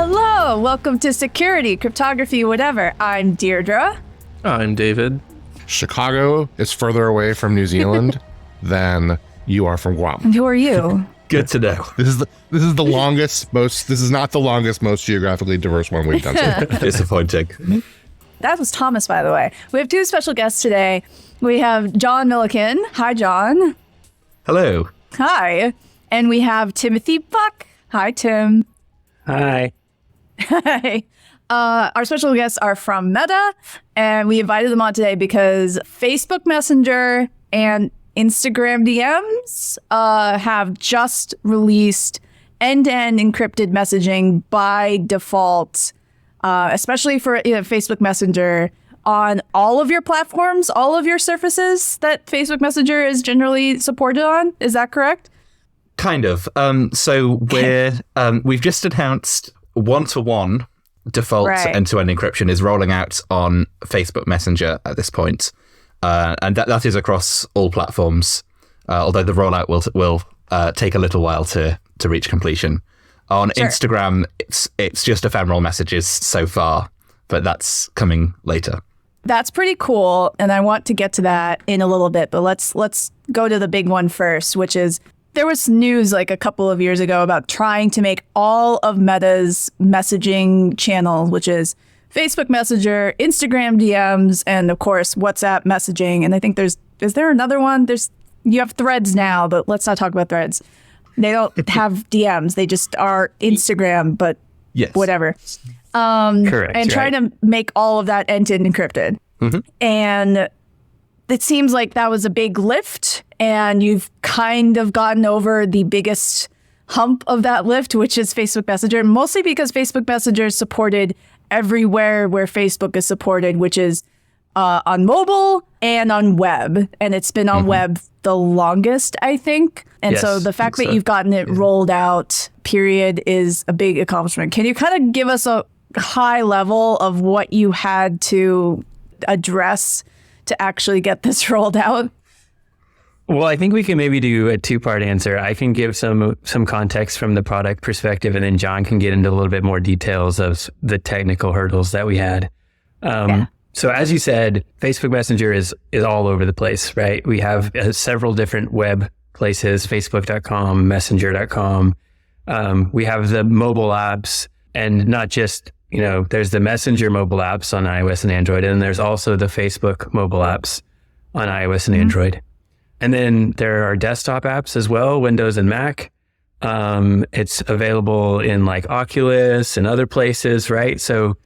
Hello, welcome to Security, Cryptography, whatever. I'm Deirdre. I'm David. Chicago is further away from New Zealand than you are from Guam. And who are you? Good to know. This is the longest, this is not the longest, most geographically diverse one we've done. Disappointing. That was Thomas, by the way. We have two special guests today. We have John Millican. Hi, John. Hello. Hi. And we have Timothy Buck. Hi, Tim. Hi. Hi. Our special guests are from Meta, and we invited them on today because Facebook Messenger and Instagram DMs have just released end-to-end encrypted messaging by default, especially for Facebook Messenger on all of your platforms, all of your surfaces that Facebook Messenger is generally supported on. Is that correct? Kind of. So we've just announced one-to-one default end-to-end encryption is rolling out on Facebook Messenger at this point. And that is across all platforms, although the rollout will take a little while to reach completion. On Instagram, it's just ephemeral messages so far, but that's coming later. That's pretty cool, and I want to get to that in a little bit, but let's go to the big one first, which is there was news like a couple of years ago about trying to make all of Meta's messaging channels, which is Facebook Messenger, Instagram DMs, and of course WhatsApp messaging. And I think is there another one? You have Threads now, but let's not talk about Threads. They don't have DMs. They just are Instagram, but whatever. Correct. And trying to make all of that end-to-end encrypted. Mm-hmm. And it seems like that was a big lift, and you've kind of gotten over the biggest hump of that lift, which is Facebook Messenger, mostly because Facebook Messenger is supported everywhere where Facebook is supported, which is on mobile and on web. And it's been on web the longest, I think. And so the fact that you've gotten it rolled out, period, is a big accomplishment. Can you kind of give us a high level of what you had to address to actually get this rolled out? Well, I think we can maybe do a two-part answer. I can give some context from the product perspective, and then John can get into a little bit more details of the technical hurdles that we had. So as you said, Facebook Messenger is all over the place, right? We have several different web places, facebook.com, messenger.com. We have the mobile apps, and not just, there's the Messenger mobile apps on iOS and Android, and there's also the Facebook mobile apps on iOS and Android. And then there are desktop apps as well, Windows and Mac. It's available in like Oculus and other places, right? So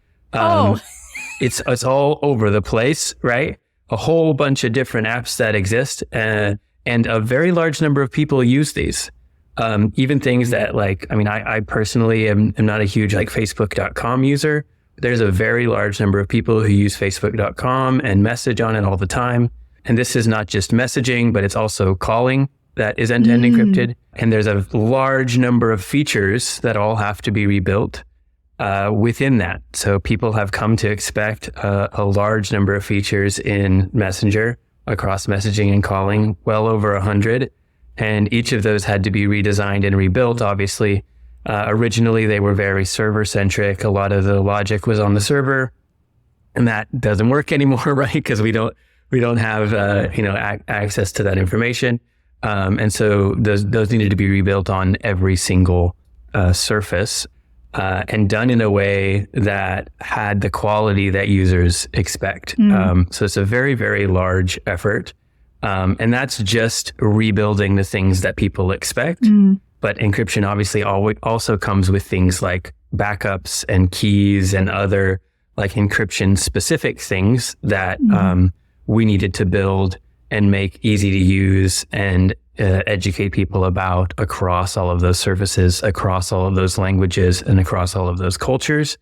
it's all over the place, right? A whole bunch of different apps that exist, and a very large number of people use these. Even things that I personally am not a huge Facebook.com user. There's a very large number of people who use Facebook.com and message on it all the time. And this is not just messaging, but it's also calling that is end-to-end encrypted. And there's a large number of features that all have to be rebuilt within that. So people have come to expect a large number of features in Messenger across messaging and calling, well over 100. And each of those had to be redesigned and rebuilt. Obviously, originally they were very server-centric. A lot of the logic was on the server, and that doesn't work anymore, right? Because we don't have access to that information, and so those needed to be rebuilt on every single surface, and done in a way that had the quality that users expect. So it's a very, very large effort. And that's just rebuilding the things that people expect. But encryption obviously also comes with things like backups and keys and other encryption specific things that we needed to build and make easy to use and educate people about across all of those surfaces, across all of those languages, and across all of those cultures.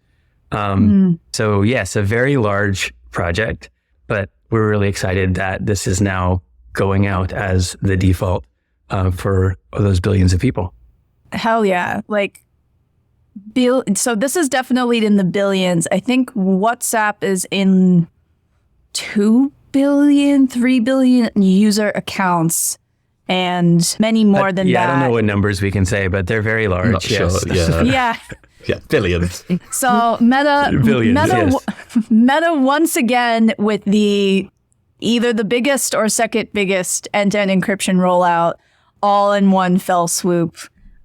So yes, a very large project, but we're really excited that this is now going out as the default for those billions of people. Hell yeah. So this is definitely in the billions. I think WhatsApp is in 2 billion, 3 billion user accounts, and many more than that. I don't know what numbers we can say, but they're very large. Not yes. sure, yeah. Yeah. Yeah, billions. So Meta, Billions, Meta once again with either the biggest or second biggest end-to-end encryption rollout, all in one fell swoop,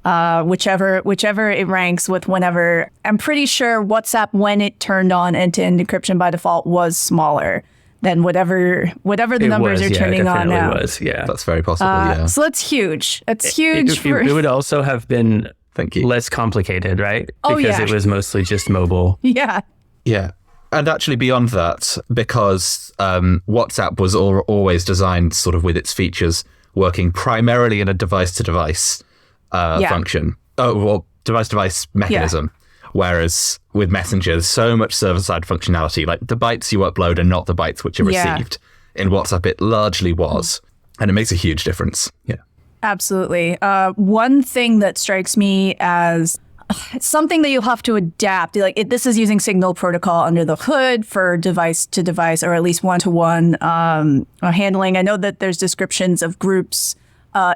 whichever it ranks with. Whenever, I'm pretty sure WhatsApp, when it turned on end-to-end encryption by default, was smaller than whatever the numbers are turning on now. That's very possible. Yeah. So that's huge. It's huge. It would also have been Thank you. less complicated, right? Oh, because yeah. it was mostly just mobile. Yeah. Yeah. And actually beyond that, because WhatsApp was always designed sort of with its features working primarily in a device-to-device function. Oh, well, device-to-device mechanism. Yeah. Whereas with Messenger, so much server-side functionality, like the bytes you upload are not the bytes which are received. In WhatsApp, it largely was. And it makes a huge difference. Yeah. Absolutely. One thing that strikes me as something that you'll have to adapt, like this is using Signal protocol under the hood for device to device, or at least one-to-one handling. I know that there's descriptions of groups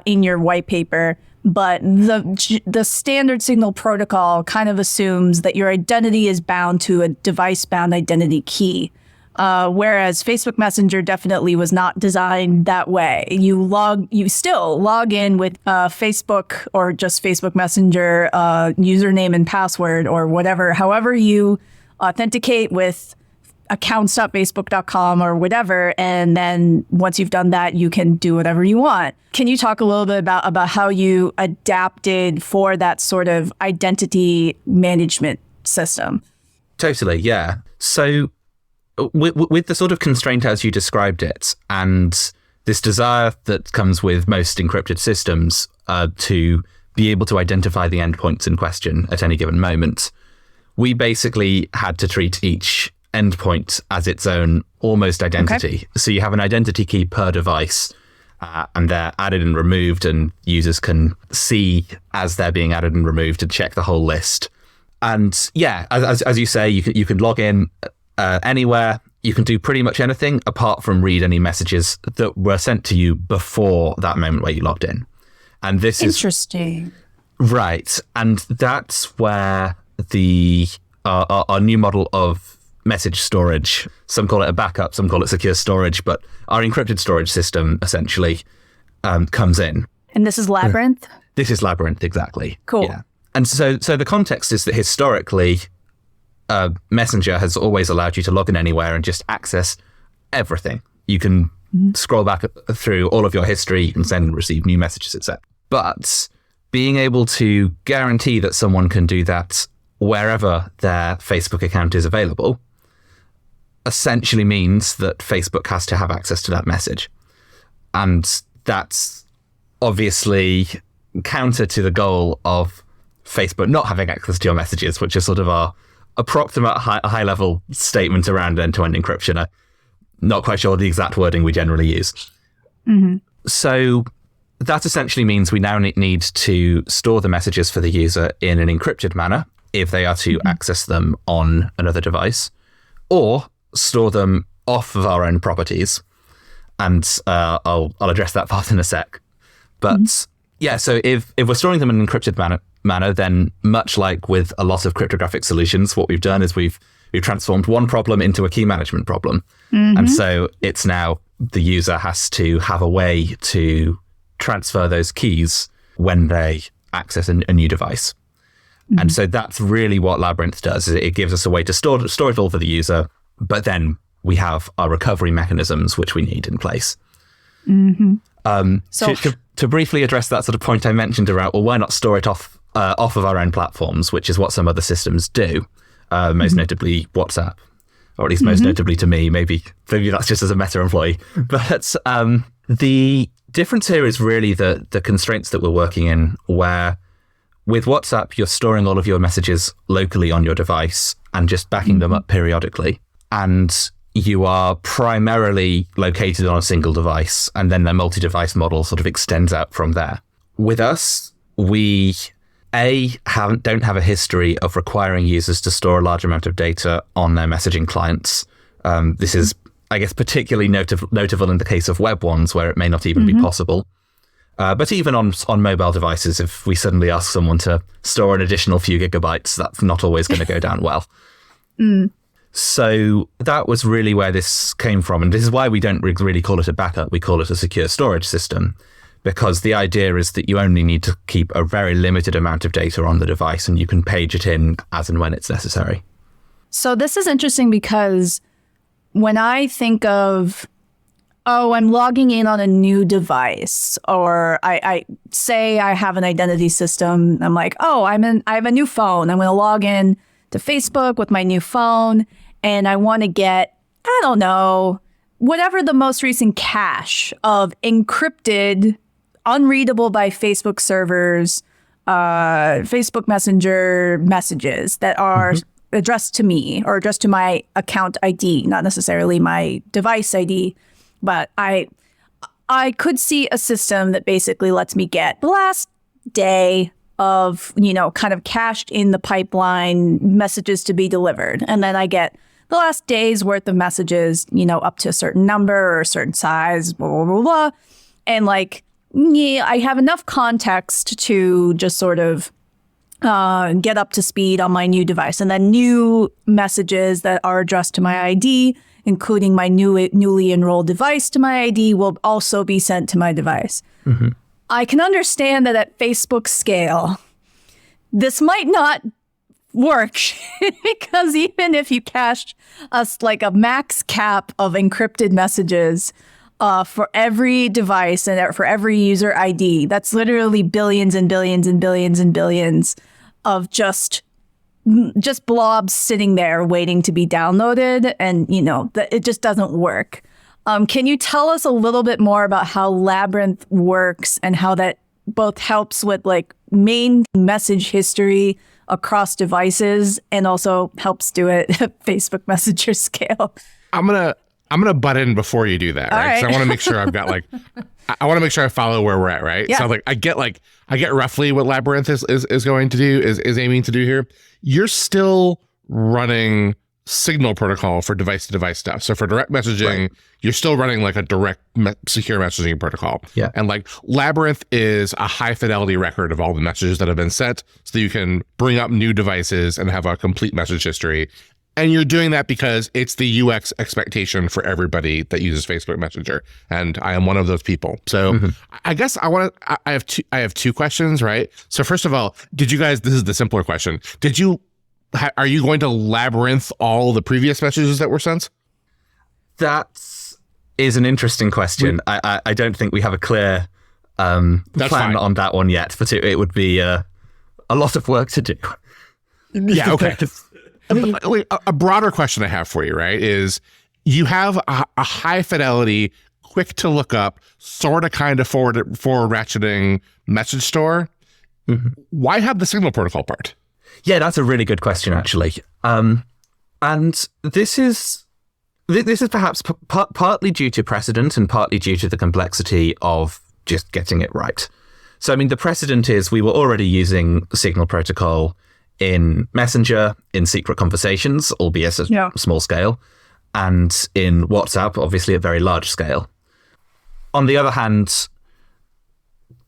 in your white paper, but the standard Signal protocol kind of assumes that your identity is bound to a device-bound identity key. Whereas Facebook Messenger definitely was not designed that way. You still log in with Facebook or just Facebook Messenger username and password or whatever, however you authenticate with accounts.facebook.com or whatever. And then once you've done that, you can do whatever you want. Can you talk a little bit about how you adapted for that sort of identity management system? Totally, yeah. So with the sort of constraint as you described it, and this desire that comes with most encrypted systems to be able to identify the endpoints in question at any given moment, we basically had to treat each endpoint as its own almost identity. Okay. So you have an identity key per device, and they're added and removed, and users can see as they're being added and removed and check the whole list. And yeah, as you say, you can log in anywhere. You can do pretty much anything apart from read any messages that were sent to you before that moment where you logged in. And this is interesting, right? And that's where the our new model of message storage, some call it a backup, some call it secure storage, but our encrypted storage system essentially comes in. And this is Labyrinth? This is Labyrinth, exactly. Cool. Yeah. And so the context is that historically, Messenger has always allowed you to log in anywhere and just access everything. You can scroll back through all of your history, you can send and receive new messages, etc. But being able to guarantee that someone can do that wherever their Facebook account is available essentially means that Facebook has to have access to that message. And that's obviously counter to the goal of Facebook not having access to your messages, which is sort of our approximate high-level statement around end-to-end encryption. I'm not quite sure the exact wording we generally use. Mm-hmm. So that essentially means we now need to store the messages for the user in an encrypted manner if they are to access them on another device, or store them off of our own properties. And I'll address that part in a sec. But yeah, so if we're storing them in an encrypted manner, then much like with a lot of cryptographic solutions, what we've done is we've transformed one problem into a key management problem. And so it's now the user has to have a way to transfer those keys when they access a new device. And so that's really what Labyrinth does. Is it gives us a way to store it all for the user, but then we have our recovery mechanisms which we need in place. To briefly address that sort of point I mentioned around, well, why not store it off of our own platforms, which is what some other systems do, most notably WhatsApp, or at least most notably to me. Maybe that's just as a Meta employee. But the difference here is really the constraints that we're working in, where with WhatsApp, you're storing all of your messages locally on your device and just backing them up periodically. And you are primarily located on a single device, and then the multi-device model sort of extends out from there. With us, we don't have a history of requiring users to store a large amount of data on their messaging clients. This is, I guess, particularly notable in the case of web ones, where it may not even be possible. But even on mobile devices, if we suddenly ask someone to store an additional few gigabytes, that's not always going to go down well. So that was really where this came from. And this is why we don't really call it a backup. We call it a secure storage system, because the idea is that you only need to keep a very limited amount of data on the device and you can page it in as and when it's necessary. So this is interesting because when I think of, I'm logging in on a new device, or I say I have an identity system. I'm like, I have a new phone. I'm going to log in to Facebook with my new phone, and I want to get, I don't know, whatever the most recent cache of encrypted, unreadable by Facebook servers, Facebook Messenger messages that are addressed to me or addressed to my account ID, not necessarily my device ID. But I could see a system that basically lets me get the last day of, kind of cached in the pipeline messages to be delivered. And then I get the last day's worth of messages, up to a certain number or a certain size, blah, blah, blah, blah. And I have enough context to just sort of get up to speed on my new device. And then new messages that are addressed to my ID, including my newly enrolled device to my ID, will also be sent to my device. I can understand that at Facebook scale, this might not work because even if you cached us like a max cap of encrypted messages for every device and for every user ID, that's literally billions and billions and billions and billions of just blobs sitting there waiting to be downloaded, and it just doesn't work. Can you tell us a little bit more about how Labyrinth works and how that both helps with main message history across devices and also helps do it at Facebook Messenger scale? I'm gonna butt in before you do that, right? Because I want to make sure I've got I want to make sure I follow where we're at, right? Yeah. So I get roughly what Labyrinth is going to do, is aiming to do here. You're still running Signal protocol for device-to-device stuff. So for direct messaging, you're still running a direct secure messaging protocol. Yeah. And Labyrinth is a high-fidelity record of all the messages that have been sent, so that you can bring up new devices and have a complete message history. And you're doing that because it's the UX expectation for everybody that uses Facebook Messenger, and I am one of those people. So I guess I have two questions, right? So first of all, did you guys? This is the simpler question. Are you going to Labyrinth all the previous messages that were sent? That is an interesting question. I don't think we have a clear plan on that one yet, but it would be a lot of work to do. Yeah. Okay. A broader question I have for you, right, is you have a high fidelity, quick to look up, sort of kind of forward ratcheting message store. Why have the Signal protocol part? Yeah, that's a really good question, actually. And this is perhaps partly due to precedent and partly due to the complexity of just getting it right. So, the precedent is we were already using the Signal protocol in Messenger, in secret conversations, albeit at a small scale, and in WhatsApp, obviously at very large scale. On the other hand,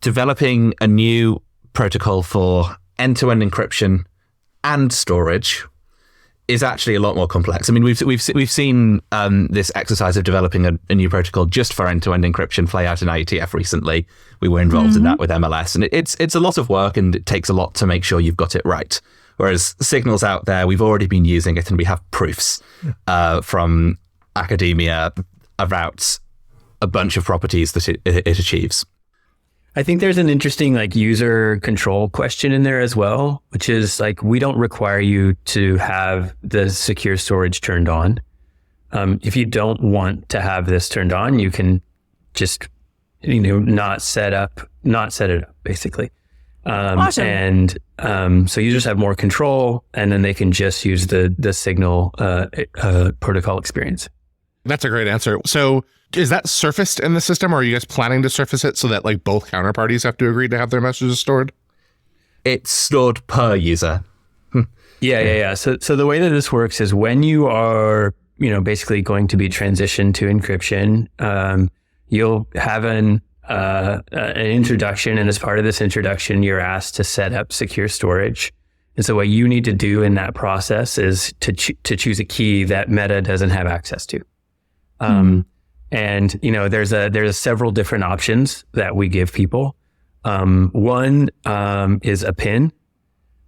developing a new protocol for end-to-end encryption and storage is actually a lot more complex. We've seen this exercise of developing a new protocol just for end-to-end encryption play out in IETF recently. We were involved in that with MLS, and it's a lot of work, and it takes a lot to make sure you've got it right. Whereas Signal's out there, we've already been using it, and we have proofs from academia about a bunch of properties that it achieves. I think there's an interesting user control question in there as well, which is we don't require you to have the secure storage turned on. If you don't want to have this turned on, you can just not set it up basically. Awesome. And so users have more control, and then they can just use the Signal protocol experience. That's a great answer. So is that surfaced in the system, or are you guys planning to surface it so that both counterparties have to agree to have their messages stored? It's stored per user. Yeah. So the way that this works is when you are, basically going to be transitioned to encryption, you'll have an introduction, and as part of this introduction, you're asked to set up secure storage. And so what you need to do in that process is to choose a key that Meta doesn't have access to. And there's several different options that we give people. One is a PIN.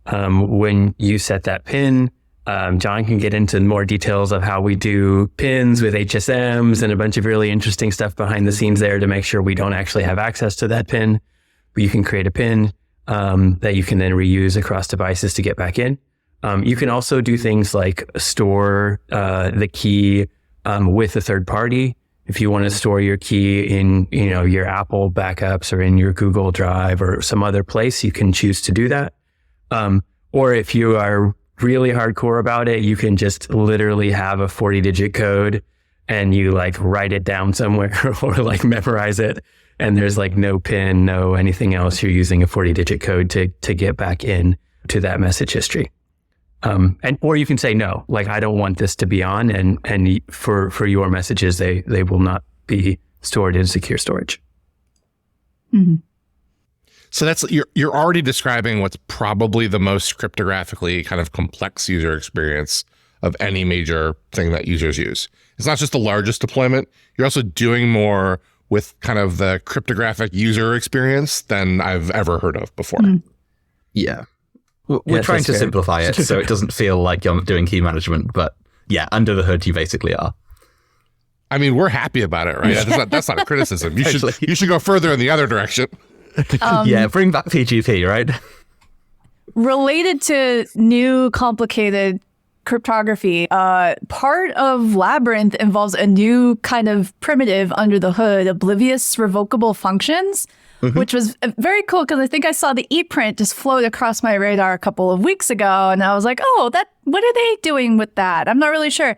When you set that PIN, John can get into more details of how we do pins with HSMs and a bunch of really interesting stuff behind the scenes there to make sure we don't actually have access to that pin. But you can create a pin that you can then reuse across devices to get back in. You can also do things like store the key with a third party. If you want to store your key in your Apple backups or in your Google Drive or some other place, you can choose to do that. Or if you are really hardcore about it, you can just literally have a 40-digit code and you like write it down somewhere or like memorize it. And there's like no PIN, no anything else. You're using a 40-digit code to get back in to that message history. Or you can say no, like I don't want this to be on, and for your messages, they will not be stored in secure storage. Mm-hmm. So that's you're already describing what's probably the most cryptographically kind of complex user experience of any major thing that users use. It's not just the largest deployment. You're also doing more with kind of the cryptographic user experience than I've ever heard of before. Mm-hmm. Yeah. We're trying to simplify it so it doesn't feel like you're doing key management, but yeah, under the hood, you basically are. I mean, we're happy about it, right? That's not a criticism. You should go further in the other direction. Yeah, bring back PGP, right? Related to new complicated cryptography, part of Labyrinth involves a new kind of primitive under the hood, oblivious revocable functions, which was very cool because I think I saw the ePrint just float across my radar a couple of weeks ago, and I was like, oh, what are they doing with that? I'm not really sure.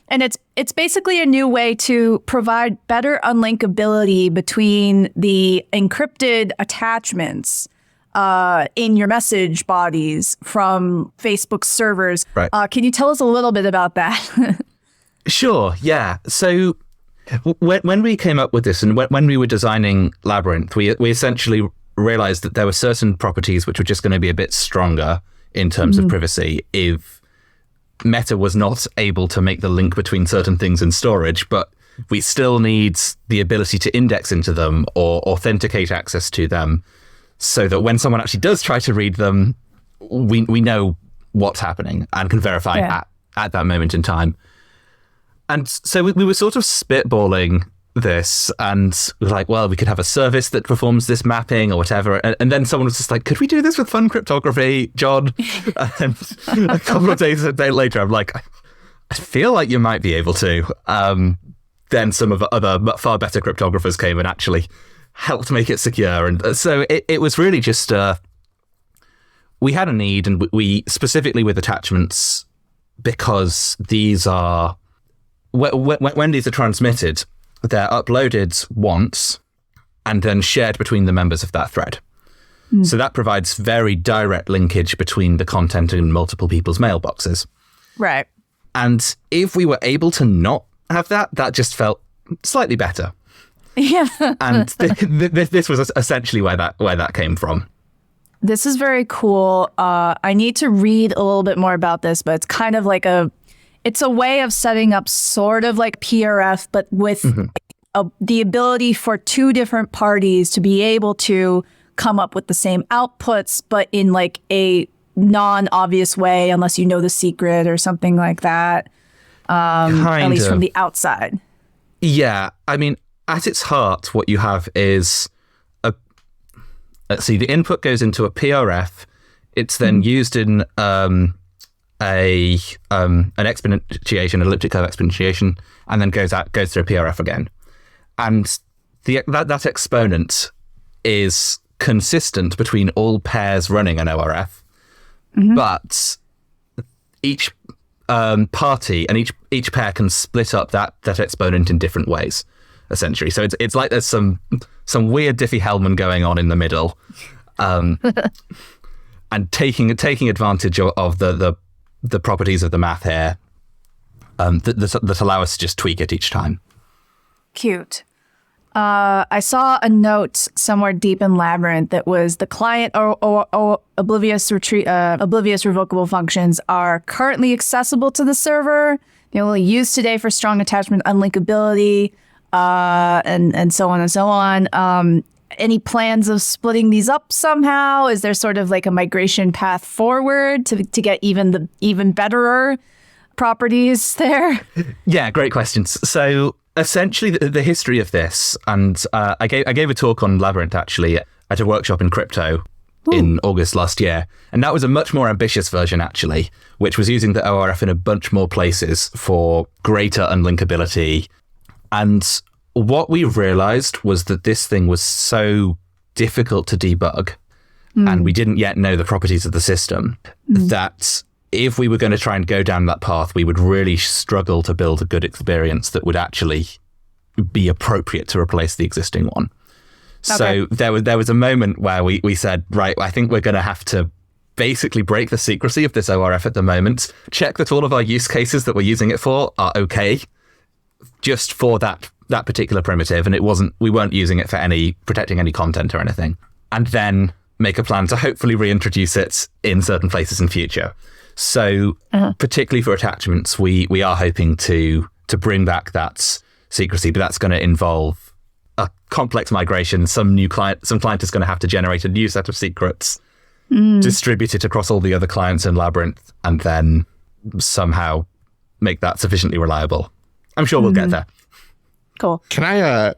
And it's basically a new way to provide better unlinkability between the encrypted attachments in your message bodies from Facebook servers. Right. Can you tell us a little bit about that? Sure, yeah. So when we came up with this and when we were designing Labyrinth, we essentially realized that there were certain properties which were just going to be a bit stronger in terms of privacy if Meta was not able to make the link between certain things in storage, but we still need the ability to index into them or authenticate access to them so that when someone actually does try to read them, we know what's happening and can verify at that moment in time. And so we were sort of spitballing this and we were like, well, we could have a service that performs this mapping or whatever. And then someone was just like, could we do this with fun cryptography, John? And a couple of days later, I'm like, I feel like you might be able to. Then some of the other far better cryptographers came and actually helped make it secure. And so it was really just, we had a need, and we specifically with attachments, because these are, when these are transmitted, they're uploaded once and then shared between the members of that thread. So that provides very direct linkage between the content in multiple people's mailboxes. Right. And if we were able to not have that, that just felt slightly better. Yeah. And this was essentially where that came from. This is very cool. I need to read a little bit more about this, but it's kind of like it's a way of setting up sort of like PRF, but with the ability for two different parties to be able to come up with the same outputs, but in like a non-obvious way, unless you know the secret or something like that, at least from the outside. Yeah. I mean, at its heart, what you have is let's see, the input goes into a PRF. It's then used in an exponentiation, elliptic curve exponentiation, and then goes through a PRF again. And that exponent is consistent between all pairs running an ORF, but each party and each pair can split up that exponent in different ways, essentially. So it's like there's some weird Diffie-Hellman going on in the middle, and taking advantage of the properties of the math here that allow us to just tweak it each time. Cute. I saw a note somewhere deep in Labyrinth that was the client or oblivious revocable functions are currently accessible to the server. They're only used today for strong attachment unlinkability, and so on and so on. Any plans of splitting these up somehow? Is there sort of like a migration path forward to get even betterer properties there? Yeah, great questions. So essentially, the history of this, and I gave a talk on Labyrinth actually at a workshop in crypto in August last year, and that was a much more ambitious version actually, which was using the ORF in a bunch more places for greater unlinkability. And what we realized was that this thing was so difficult to debug, and we didn't yet know the properties of the system, that if we were going to try and go down that path, we would really struggle to build a good experience that would actually be appropriate to replace the existing one. Okay. So there was a moment where we said, right, I think we're going to have to basically break the secrecy of this ORF at the moment, check that all of our use cases that we're using it for are okay, just for that particular primitive, and we weren't using it for protecting any content or anything, and then make a plan to hopefully reintroduce it in certain places in future. So particularly for attachments, we are hoping to bring back that secrecy, but that's going to involve a complex migration. Some client is going to have to generate a new set of secrets, distribute it across all the other clients in Labyrinth, and then somehow make that sufficiently reliable. I'm sure we'll get there. Cool. Can I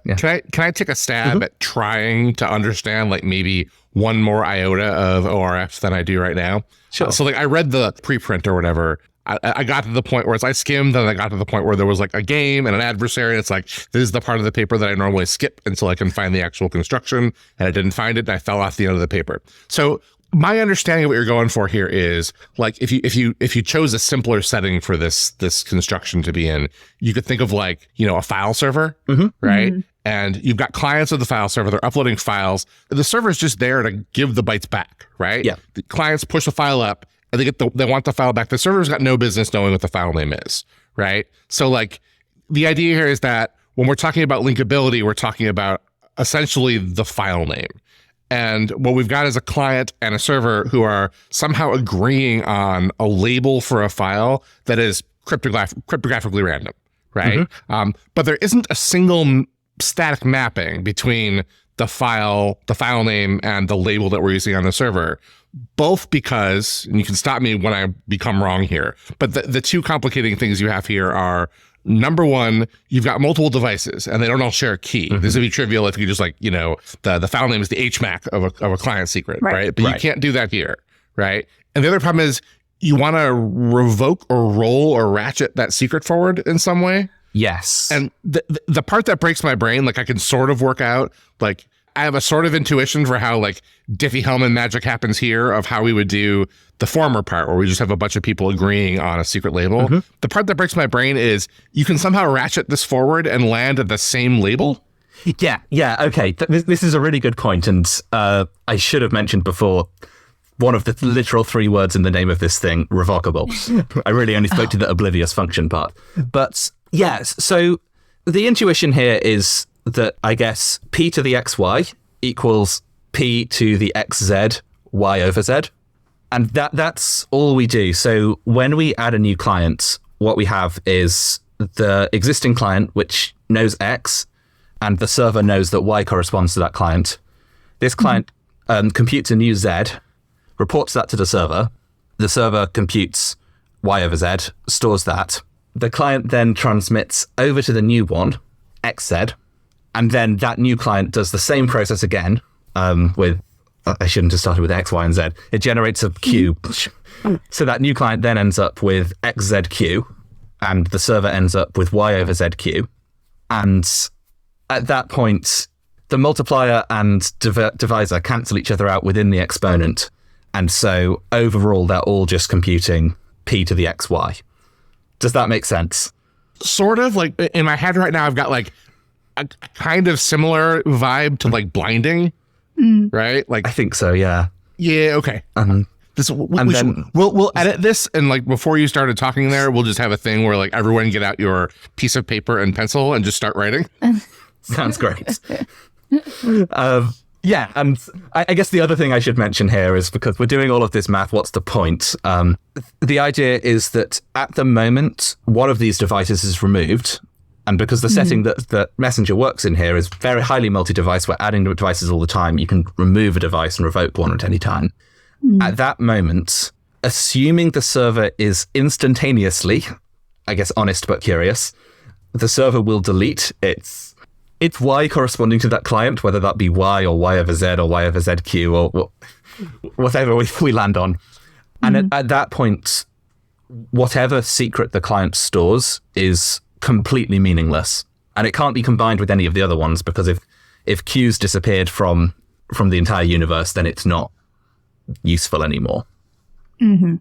take a stab at trying to understand like maybe one more iota of ORFs than I do right now? Sure. So like I read the preprint or whatever. I got to the point where I skimmed, and I got to the point where there was like a game and an adversary, and it's like, this is the part of the paper that I normally skip until I can find the actual construction, and I didn't find it, and I fell off the end of the paper. So my understanding of what you're going for here is like if you chose a simpler setting for this construction to be in, you could think of like, a file server, right? And you've got clients of the file server, they're uploading files. The server is just there to give the bytes back, right? Yeah. The clients push a file up and they want the file back. The server's got no business knowing what the file name is, right? So like the idea here is that when we're talking about linkability, we're talking about essentially the file name. And what we've got is a client and a server who are somehow agreeing on a label for a file that is cryptographically random, right? But there isn't a single static mapping between the file name and the label that we're using on the server, both because, and you can stop me when I become wrong here, but the two complicating things you have here are, number one, you've got multiple devices and they don't all share a key. This would be trivial if you just like, the file name is the HMAC of a client secret, right? But you can't do that here, right? And the other problem is you want to revoke or roll or ratchet that secret forward in some way. Yes. And the part that breaks my brain, like I can sort of work out, like I have a sort of intuition for how like Diffie-Hellman magic happens here of how we would do the former part where we just have a bunch of people agreeing on a secret label. The part that breaks my brain is you can somehow ratchet this forward and land at the same label. Yeah. Okay. This is a really good point. And I should have mentioned before, one of the literal 3 words in the name of this thing, revocable. I really only spoke to the oblivious function part. But yes, so the intuition here is that I guess P to the XY equals P to the XZ Y over Z. And that's all we do. So when we add a new client, what we have is the existing client, which knows X, and the server knows that Y corresponds to that client. This client computes a new Z, reports that to the server computes Y over Z, stores that. The client then transmits over to the new one, XZ, and then that new client does the same process again with, I shouldn't have started with X, Y, and Z. It generates a queue. So that new client then ends up with XZQ, and the server ends up with Y over ZQ. And at that point, the multiplier and divisor cancel each other out within the exponent. And so overall, they're all just computing P to the XY. Does that make sense? Sort of. Like in my head right now, I've got like a kind of similar vibe to like blinding, right? Like I think so, yeah. Yeah, okay. We'll edit this, and like before you started talking there, we'll just have a thing where like everyone get out your piece of paper and pencil and just start writing. Sounds great. Yeah, and I guess the other thing I should mention here is, because we're doing all of this math, what's the point? The idea is that at the moment, one of these devices is removed. And because the setting that Messenger works in here is very highly multi-device, we're adding devices all the time. You can remove a device and revoke one at any time. At that moment, assuming the server is instantaneously, I guess, honest but curious, the server will delete its Y corresponding to that client, whether that be Y or Y over Z or Y over ZQ or whatever we land on. And at that point, whatever secret the client stores is completely meaningless. And it can't be combined with any of the other ones, because if Q's disappeared from the entire universe, then it's not useful anymore. And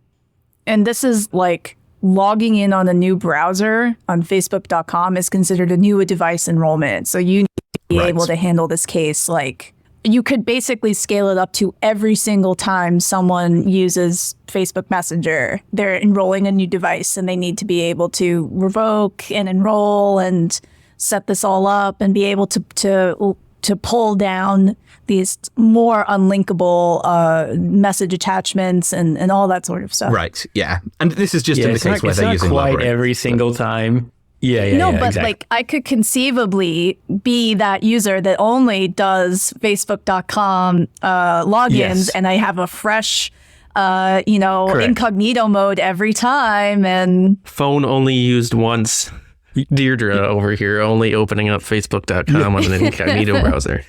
this is like logging in on a new browser on facebook.com is considered a new device enrollment. So you need to be able to handle this case. Like, you could basically scale it up to every single time someone uses Facebook Messenger. They're enrolling a new device and they need to be able to revoke and enroll and set this all up and be able to pull down these more unlinkable message attachments and all that sort of stuff. Right, yeah. And this is just in the case where they're using quite login. every single time. No, but exactly. like, I could conceivably be that user that only does facebook.com logins, and I have a fresh, incognito mode every time. And phone only used once. Deirdre over here only opening up facebook.com on an incognito browser.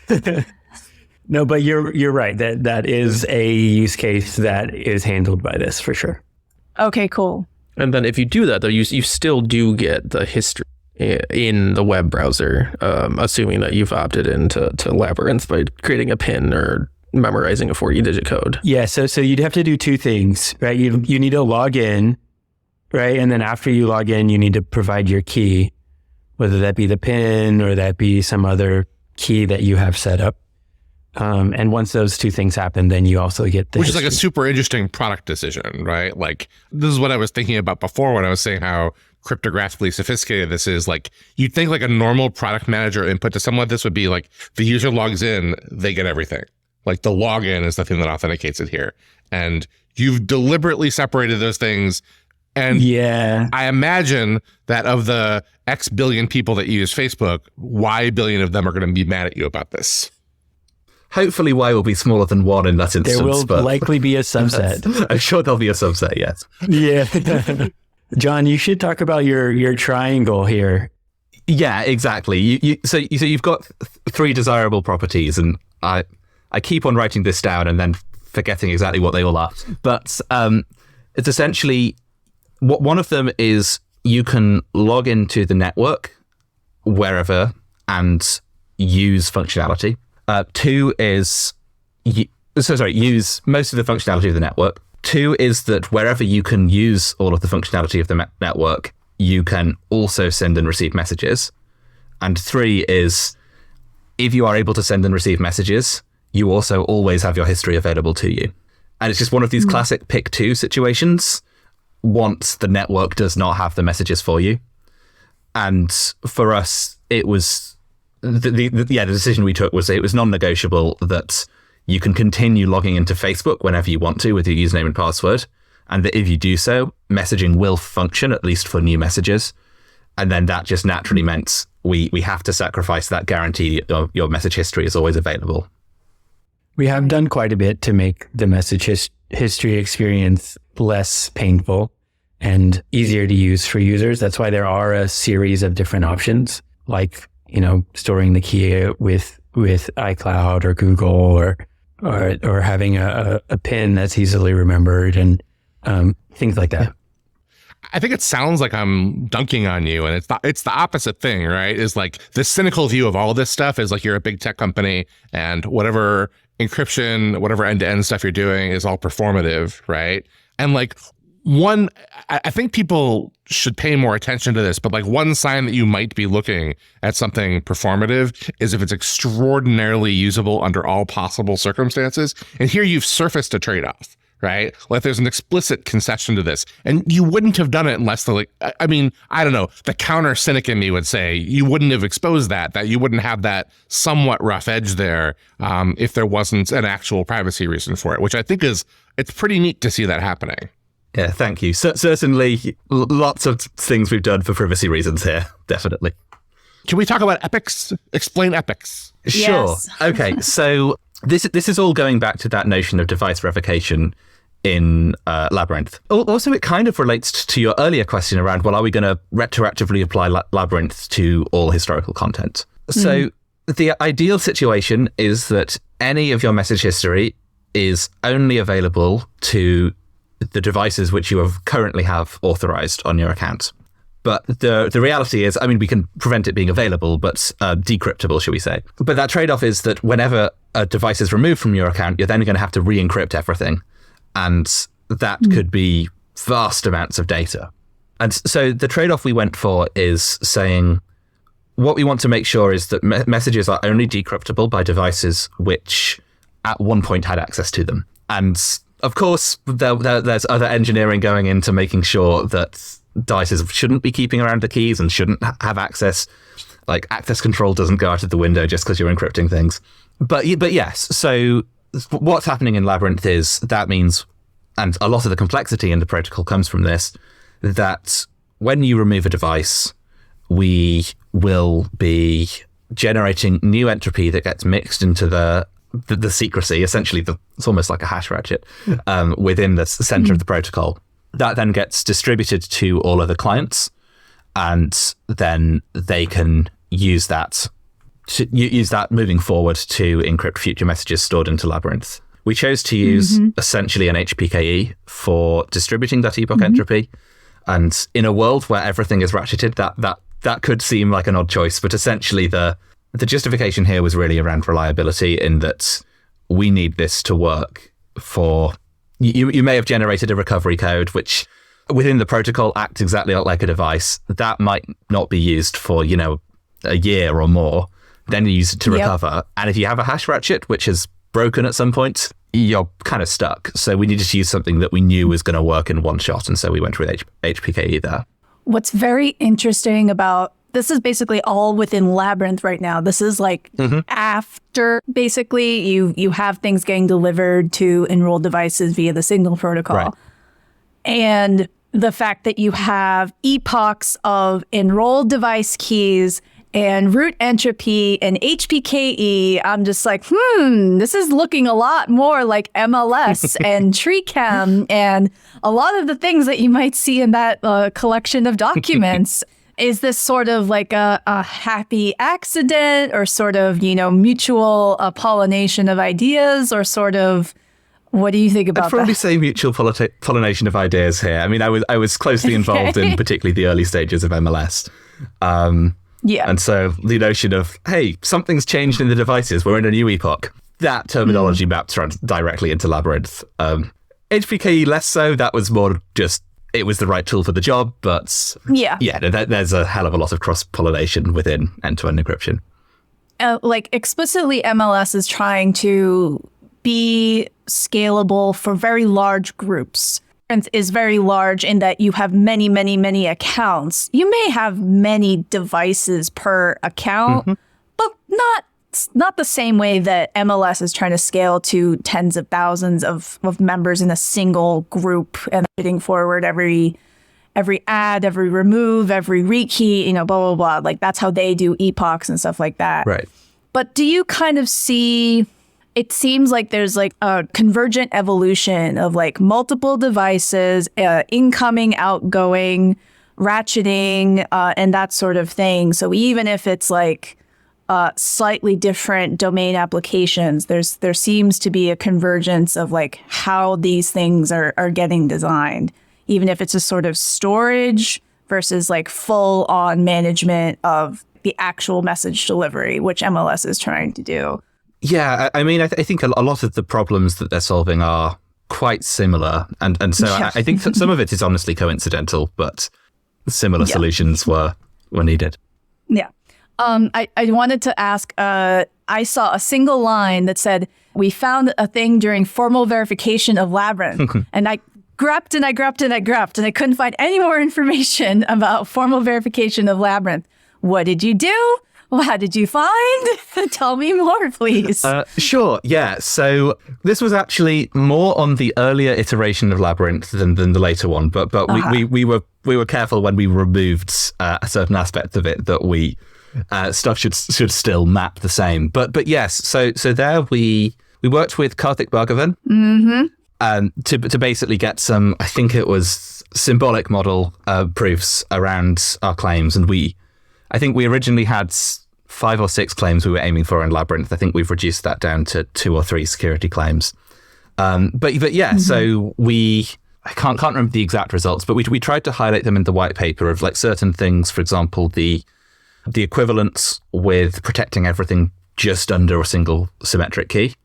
No, but you're right. That is a use case that is handled by this for sure. Okay, cool. And then if you do that, though, you still do get the history in the web browser, assuming that you've opted into Labyrinth by creating a PIN or memorizing a 40-digit code. Yeah, so you'd have to do two things, right? You need to log in, right? And then after you log in, you need to provide your key, whether that be the PIN or that be some other key that you have set up. And once those two things happen, then you also get the Which is like a super interesting product decision, right? Like, this is what I was thinking about before when I was saying how cryptographically sophisticated this is. Like, you'd think like a normal product manager input to something like this would be like, the user logs in, they get everything. Like, the login is the thing that authenticates it here. And you've deliberately separated those things. And I imagine that of the X billion people that use Facebook, Y billion of them are going to be mad at you about this. Hopefully Y will be smaller than 1 in that instance. There will likely be a subset. I'm sure there'll be a subset, yes. Yeah. John, you should talk about your triangle here. Yeah, exactly. So you've got 3 desirable properties, and I keep on writing this down and then forgetting exactly what they all are. But it's essentially, one of them is you can log into the network wherever and use functionality. 2 is, use most of the functionality of the network. 2 is that wherever you can use all of the functionality of the network, you can also send and receive messages. And 3 is, if you are able to send and receive messages, you also always have your history available to you. And it's just one of these classic pick 2 situations once the network does not have the messages for you. And for us, it was... The decision we took was it was non-negotiable that you can continue logging into Facebook whenever you want to with your username and password, and that if you do so, messaging will function, at least for new messages. And then that just naturally meant we have to sacrifice that guarantee of your message history is always available. We have done quite a bit to make the message history experience less painful and easier to use for users. That's why there are a series of different options, like storing the key with iCloud or Google or having a PIN that's easily remembered and things like that. I think it sounds like I'm dunking on you, and it's the opposite thing, right? Is like the cynical view of all of this stuff is like you're a big tech company and whatever encryption, whatever end-to-end stuff you're doing is all performative, right? And like I think people should pay more attention to this, but like one sign that you might be looking at something performative is if it's extraordinarily usable under all possible circumstances. And here you've surfaced a trade-off, right? Like there's an explicit concession to this. And you wouldn't have done it unless I mean, I don't know, the counter cynic in me would say you wouldn't have exposed that you wouldn't have that somewhat rough edge there if there wasn't an actual privacy reason for it, which I think it's pretty neat to see that happening. Yeah, thank you. Certainly lots of things we've done for privacy reasons here, definitely. Can we talk about epics? Explain epics. Sure. Yes. Okay, so this is all going back to that notion of device revocation in Labyrinth. Also, it kind of relates to your earlier question around, well, are we going to retroactively apply Labyrinth to all historical content? So the ideal situation is that any of your message history is only available to the devices which you currently have authorized on your account. But the reality is, I mean, we can prevent it being available, but decryptable, shall we say. But that trade-off is that whenever a device is removed from your account, you're then going to have to re-encrypt everything. And that could be vast amounts of data. And so the trade-off we went for is saying what we want to make sure is that messages are only decryptable by devices which at one point had access to them. And of course, there's other engineering going into making sure that devices shouldn't be keeping around the keys and shouldn't have access. Like access control doesn't go out of the window just because you're encrypting things. But yes, so what's happening in Labyrinth is that means, and a lot of the complexity in the protocol comes from this, that when you remove a device, we will be generating new entropy that gets mixed into the secrecy, essentially it's almost like a hash ratchet within the center of the protocol. That then gets distributed to all other clients, and then they can use that moving forward to encrypt future messages stored into Labyrinth. We chose to use essentially an HPKE for distributing that epoch entropy, and in a world where everything is ratcheted, that could seem like an odd choice, but essentially the justification here was really around reliability, in that we need this to work for... You may have generated a recovery code, which within the protocol acts exactly like a device. That might not be used for, a year or more. Then you use it to recover. And if you have a hash ratchet, which is broken at some point, you're kind of stuck. So we needed to use something that we knew was going to work in one shot. And so we went with HPKE there. What's very interesting about this is basically all within Labyrinth right now. This is like after basically you have things getting delivered to enrolled devices via the Signal protocol. Right. And the fact that you have epochs of enrolled device keys and root entropy and HPKE, I'm just like, this is looking a lot more like MLS and TreeChem and a lot of the things that you might see in that collection of documents. Is this sort of like a happy accident, or sort of, mutual pollination of ideas, or sort of, what do you think about that? I'd probably say mutual pollination of ideas here. I mean, I was closely involved in particularly the early stages of MLS. And so the notion of, hey, something's changed in the devices, we're in a new epoch, that terminology maps directly into Labyrinth. HPKE less so, that was more just, it was the right tool for the job, but there's a hell of a lot of cross-pollination within end-to-end encryption. Like explicitly, MLS is trying to be scalable for very large groups. And is very large in that you have many, many, many accounts. You may have many devices per account, but not the same way that MLS is trying to scale to tens of thousands of members in a single group and putting forward every add, every remove, every rekey, blah, blah, blah. Like that's how they do epochs and stuff like that. Right. But do you kind of see, it seems like there's like a convergent evolution of like multiple devices, incoming, outgoing, ratcheting, and that sort of thing. So even if it's like slightly different domain applications, there seems to be a convergence of like how these things are getting designed, even if it's a sort of storage versus like full on management of the actual message delivery, which MLS is trying to do. Yeah, I mean, I think a lot of the problems that they're solving are quite similar. And so I think some of it is honestly coincidental, but similar solutions were needed. Yeah. I wanted to ask, I saw a single line that said, we found a thing during formal verification of Labyrinth. And I grepped and I grepped and I grepped, and I couldn't find any more information about formal verification of Labyrinth. What did you do? What did you find? Tell me more, please. Sure. Yeah. So this was actually more on the earlier iteration of Labyrinth than the later one. But we were careful when we removed a certain aspect of it that we stuff should still map the same. But yes. So there we worked with Karthik Bhargavan to basically get some, I think it was symbolic model proofs around our claims, and I think we originally had 5 or 6 claims we were aiming for in Labyrinth. I think we've reduced that down to 2 or 3 security claims. But yeah, so I can't remember the exact results, but we tried to highlight them in the white paper of like certain things. For example, the equivalence with protecting everything just under a single symmetric key.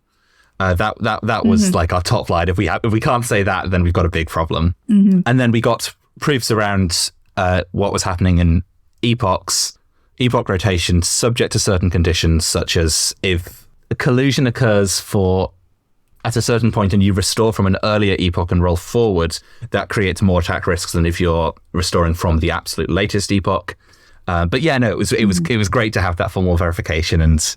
That was like our top line. If we can't say that, then we've got a big problem. And then we got proofs around what was happening in epoch rotation subject to certain conditions, such as if a collusion occurs at a certain point and you restore from an earlier epoch and roll forward, that creates more attack risks than if you're restoring from the absolute latest epoch. But yeah, no, it was great to have that formal verification. And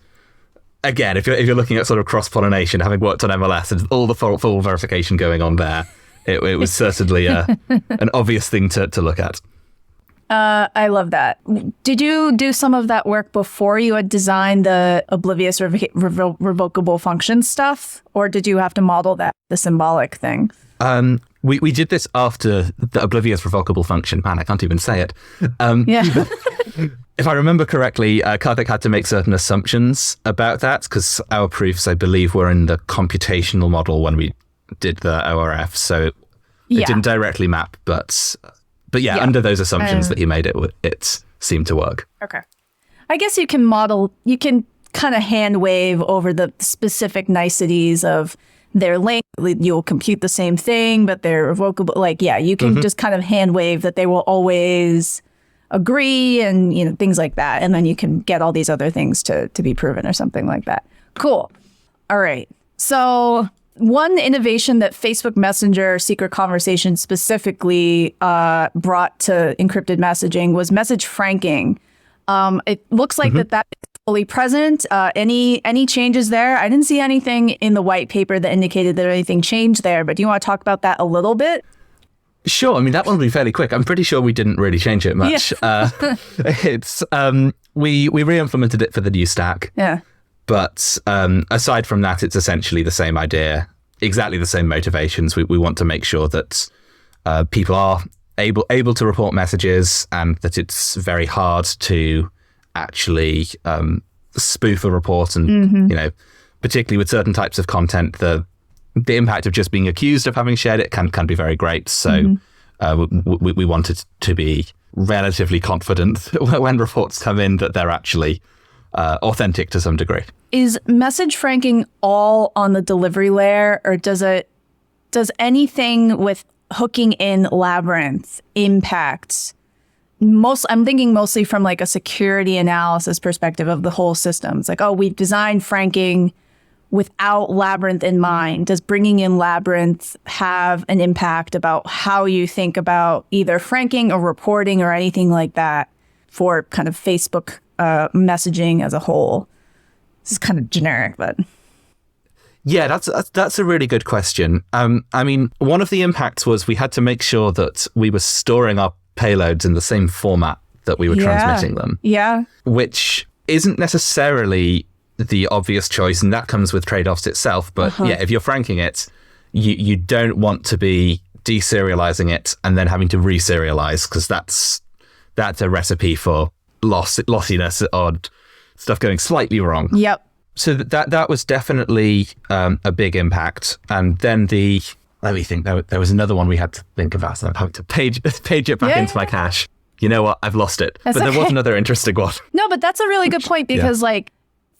again, if you're looking at sort of cross-pollination, having worked on MLS and all the full verification going on there, it was certainly an obvious thing to look at. I love that. Did you do some of that work before you had designed the oblivious revocable function stuff? Or did you have to model the symbolic thing? We did this after the oblivious revocable function. Man, I can't even say it. Yeah. If I remember correctly, Karthik had to make certain assumptions about that because our proofs, I believe, were in the computational model when we did the ORF. So it didn't directly map, but yeah, under those assumptions that he made, it seemed to work. Okay. I guess you can kind of hand wave over the specific niceties of their length. You'll compute the same thing, but they're revocable. Like, yeah, you can just kind of hand wave that they will always agree and, things like that. And then you can get all these other things to be proven or something like that. Cool. All right. So one innovation that Facebook Messenger secret conversation specifically brought to encrypted messaging was message franking. It looks like that is fully present. Any changes there? I didn't see anything in the white paper that indicated that anything changed there, but do you want to talk about that a little bit? Sure. I mean, that one will be fairly quick. I'm pretty sure we didn't really change it much. Yeah. We re-implemented it for the new stack. Yeah. But aside from that, it's essentially the same idea, exactly the same motivations. We want to make sure that people are able to report messages and that it's very hard to actually spoof a report. And, particularly with certain types of content, the impact of just being accused of having shared it can be very great. So we wanted to be relatively confident when reports come in that they're actually authentic to some degree. Is message franking all on the delivery layer, or does anything with hooking in Labyrinth impact? I'm thinking mostly from like a security analysis perspective of the whole system. It's like, we've designed franking without Labyrinth in mind. Does bringing in Labyrinth have an impact about how you think about either franking or reporting or anything like that for kind of Facebook messaging as a whole? This is kind of generic, but yeah, that's a really good question. I mean, one of the impacts was we had to make sure that we were storing our payloads in the same format that we were transmitting them. Yeah, which isn't necessarily the obvious choice, and that comes with trade-offs itself. But yeah, if you're franking it, you don't want to be deserializing it and then having to reserialize, because that's a recipe for lossiness or stuff going slightly wrong. Yep. So that was definitely a big impact. And then let me think, there was another one we had to think about. So I'm having to page it back into my cache. You know what? I've lost it. But there was another interesting one. No, but that's a really good point, because like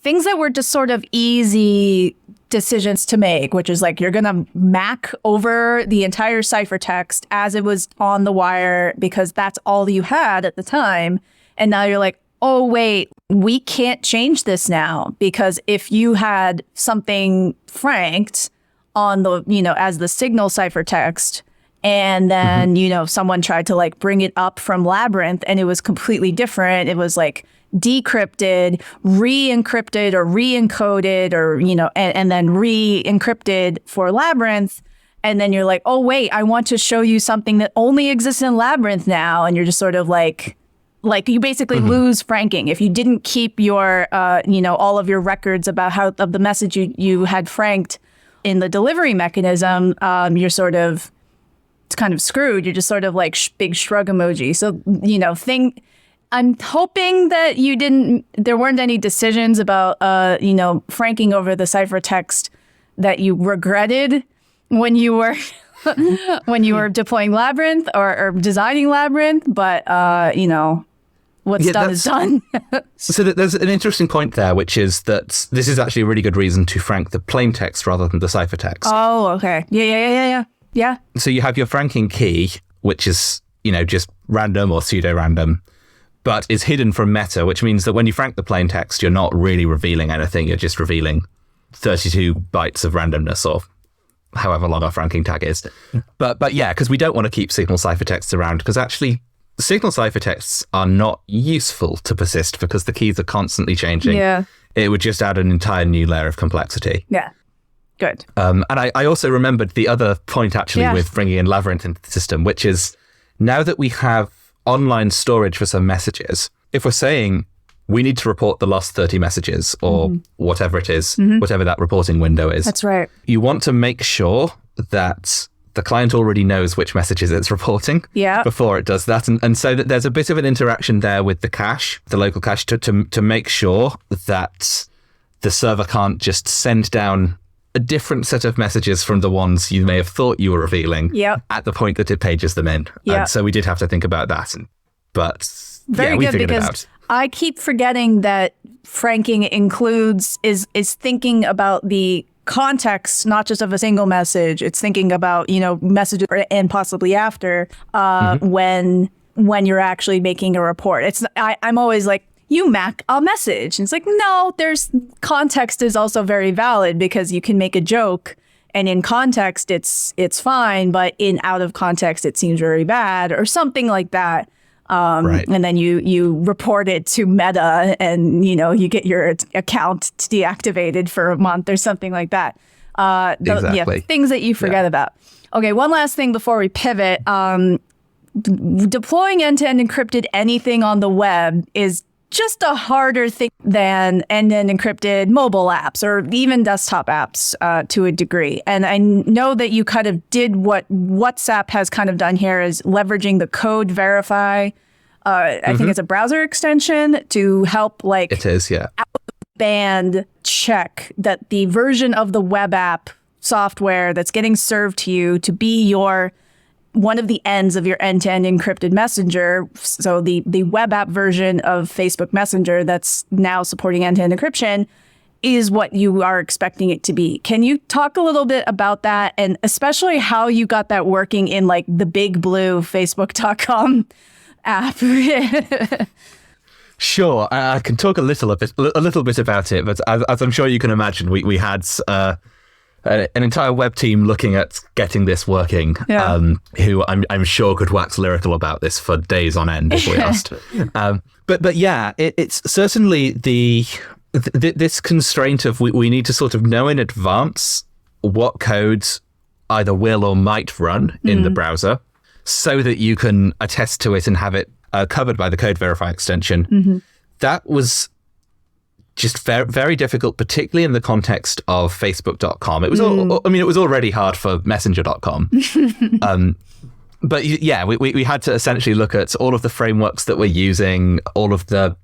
things that were just sort of easy decisions to make, which is like you're going to MAC over the entire ciphertext as it was on the wire because that's all you had at the time. And now you're like, oh, wait, we can't change this now, because if you had something franked on the, as the signal ciphertext, and then, someone tried to like bring it up from Labyrinth and it was completely different. It was like decrypted, re-encrypted or re-encoded or, and then re-encrypted for Labyrinth. And then you're like, oh, wait, I want to show you something that only exists in Labyrinth now. And you're just sort of like you basically lose franking. If you didn't keep your, all of your records about how of the message you had franked in the delivery mechanism, you're sort of, it's kind of screwed. You're just sort of like big shrug emoji. So, I'm hoping that there weren't any decisions about, franking over the ciphertext that you regretted when you were deploying Labyrinth or designing Labyrinth. But, what's done is done. So there's an interesting point there, which is that this is actually a really good reason to frank the plain text rather than the ciphertext. Oh, okay. Yeah. So you have your franking key, which is, just random or pseudo-random, but is hidden from meta, which means that when you frank the plain text, you're not really revealing anything. You're just revealing 32 bytes of randomness or however long our franking tag is. But yeah, because we don't want to keep signal ciphertexts around, because actually signal ciphertexts are not useful to persist because the keys are constantly changing. Yeah. It would just add an entire new layer of complexity. Yeah. Good. And I also remembered the other point actually with bringing in Labyrinth into the system, which is now that we have online storage for some messages, if we're saying we need to report the last 30 messages or whatever it is, whatever that reporting window is. That's right. You want to make sure that the client already knows which messages it's reporting before it does that. And so that there's a bit of an interaction there with the cache, the local cache, to make sure that the server can't just send down a different set of messages from the ones you may have thought you were revealing at the point that it pages them in. And so we did have to think about that. But Very we good, figured it because out. I keep forgetting that franking is thinking about the context, not just of a single message. It's thinking about, messages and possibly after when you're actually making a report. I'm always like, you mac a message. And it's like, no, there's context is also very valid, because you can make a joke and in context it's fine, but in out of context it seems very bad or something like that. Right. And then you report it to Meta and, you get your account deactivated for a month or something like that. Exactly. Things that you forget about. Okay, one last thing before we pivot. Deploying end-to-end encrypted anything on the web is just a harder thing than end-to-end encrypted mobile apps or even desktop apps to a degree. And I know that you kind of did what WhatsApp has kind of done here, is leveraging the code verify. I think it's a browser extension to help It is, yeah. band check that the version of the web app software that's getting served to you to be one of the ends of your end-to-end encrypted messenger. So the web app version of Facebook Messenger that's now supporting end-to-end encryption is what you are expecting it to be. Can you talk a little bit about that, and especially how you got that working in like the big blue Facebook.com app? Sure, I can talk a little bit about it, but as I'm sure you can imagine, we had an entire web team looking at getting this working, who I'm sure could wax lyrical about this for days on end if we asked. But yeah, it's certainly this constraint of we need to sort of know in advance what codes either will or might run in the browser, so that you can attest to it and have it covered by the code verify extension. That was just very, very difficult, particularly in the context of Facebook.com. It was it was already hard for Messenger.com. But yeah, we had to essentially look at all of the frameworks that we're using, all of the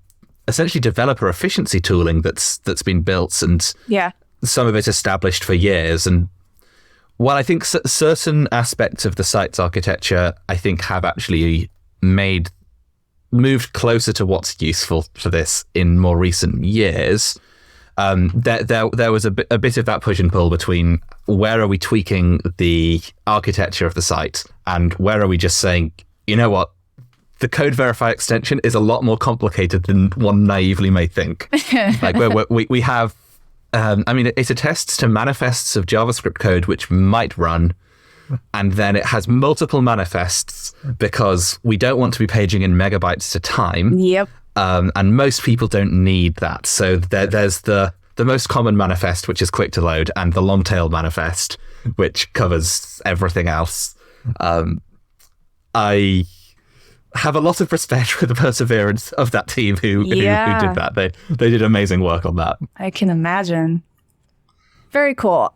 essentially developer efficiency tooling that's been built, and some of it established for years. And while I think certain aspects of the site's architecture, I think have actually moved closer to what's useful for this in more recent years, there was a bit of that push and pull between where are we tweaking the architecture of the site and where are we just saying, you know what, the code verify extension is a lot more complicated than one naively may think. Like we have, it attests to manifests of JavaScript code which might run, and then it has multiple manifests because we don't want to be paging in megabytes at a time. Yep. And most people don't need that. So there's the most common manifest, which is quick to load, and the long tail manifest, which covers everything else. I have a lot of respect for the perseverance of that team who did that. They did amazing work on that. I can imagine. Very cool.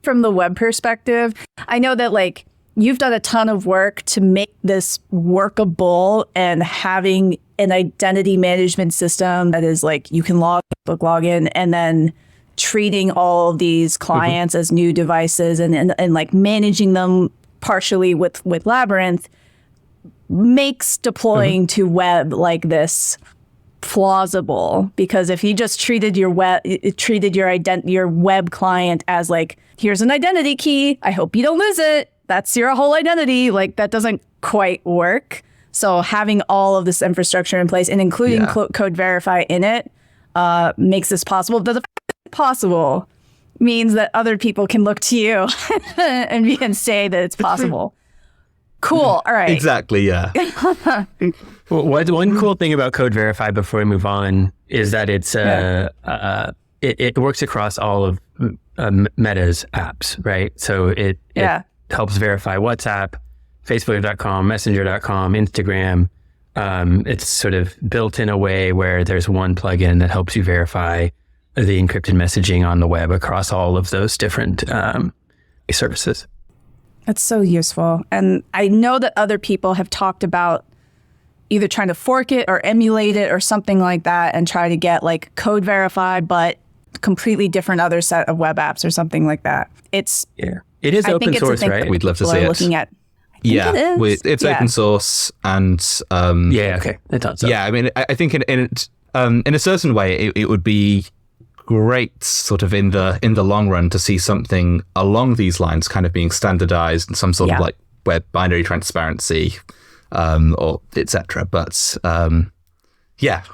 From the web perspective, I know that like you've done a ton of work to make this workable, and having an identity management system that is like you can log in, and then treating all of these clients as new devices and like managing them partially with Labyrinth makes deploying to web like this plausible. Because if you just treated your web client as like, here's an identity key, I hope you don't lose it, that's your whole identity, like that doesn't quite work. So having all of this infrastructure in place and including code verify in it makes this possible. But the fact that it's possible means that other people can look to you and you can say that it's possible. Cool. All right. Exactly. Yeah. Well, one cool thing about Code Verify before we move on is that it works across all of Meta's apps, right? So it helps verify WhatsApp, Facebook.com, Messenger.com, Instagram. It's sort of built in a way where there's one plugin that helps you verify the encrypted messaging on the web across all of those different services. That's so useful. And I know that other people have talked about either trying to fork it or emulate it or something like that and try to get like Code Verify, but completely different other set of web apps or something like that. It is open source, right? We'd love to see it. Looking at. It's open source, and okay, I thought so. Yeah, I mean, I think in a certain way, it would be great, sort of in the long run, to see something along these lines kind of being standardized and some sort of like web binary transparency, or etc. But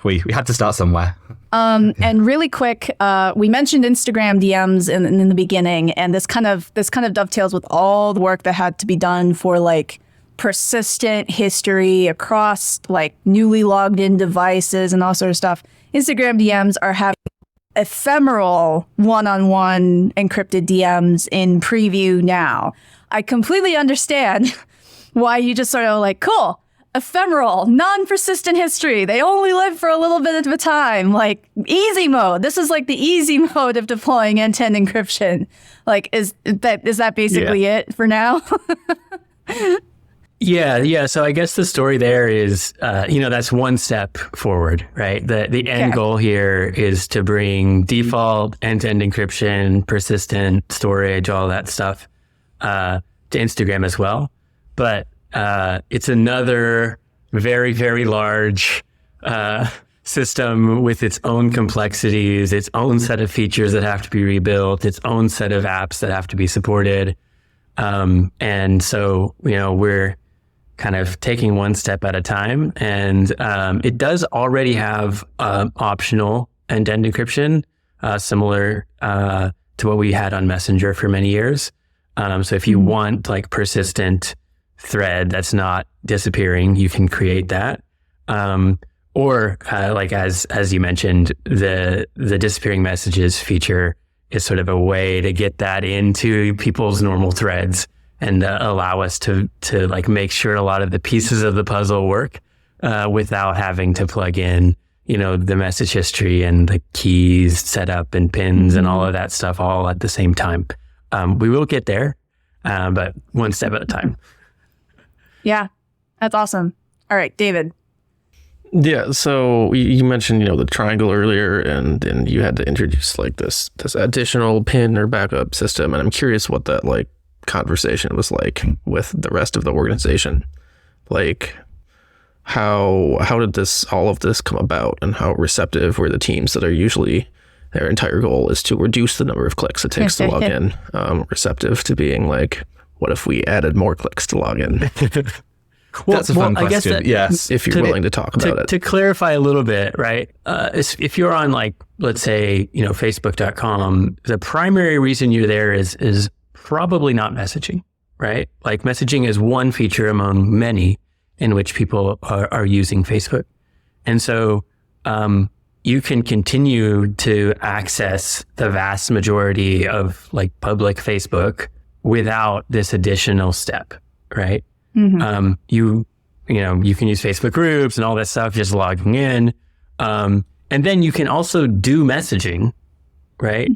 we had to start somewhere. And really quick, we mentioned Instagram DMs in the beginning, and this kind of dovetails with all the work that had to be done for like persistent history across like newly logged in devices and all sort of stuff. Instagram DMs are having ephemeral one-on-one encrypted DMs in preview now. I completely understand why you just sort of like, cool, ephemeral, non-persistent history. They only live for a little bit at a time. Like easy mode. This is like the easy mode of deploying end-to-end encryption. Like, is that basically it for now? Yeah. So I guess the story there is, that's one step forward, right? The end goal here is to bring default end-to-end encryption, persistent storage, all that stuff to Instagram as well. But it's another very, very large system with its own complexities, its own set of features that have to be rebuilt, its own set of apps that have to be supported. And so, we're kind of taking one step at a time. And it does already have optional end-to-end encryption, similar to what we had on Messenger for many years. So if you want like persistent thread that's not disappearing, you can create that. Or like as you mentioned, the disappearing messages feature is sort of a way to get that into people's normal threads and allow us to like make sure a lot of the pieces of the puzzle work without having to plug in, the message history and the keys setup and pins and all of that stuff all at the same time. We will get there, but one step at a time. Yeah, that's awesome. All right, David. Yeah, so you mentioned, the triangle earlier, and then you had to introduce like this additional pin or backup system, and I'm curious what that like conversation was like with the rest of the organization. Like, how did all of this come about, and how receptive were the teams that are usually their entire goal is to reduce the number of clicks it takes to log in, receptive to being like, what if we added more clicks to log in? That's a fun I guess question. Yes. if you're willing to talk about it. To clarify a little bit, right? If you're on like, let's say, Facebook.com, the primary reason you're there is probably not messaging, right? Like messaging is one feature among many in which people are using Facebook. And so you can continue to access the vast majority of like public Facebook without this additional step, right? Mm-hmm. You can use Facebook groups and all that stuff, just logging in. And then you can also do messaging, right?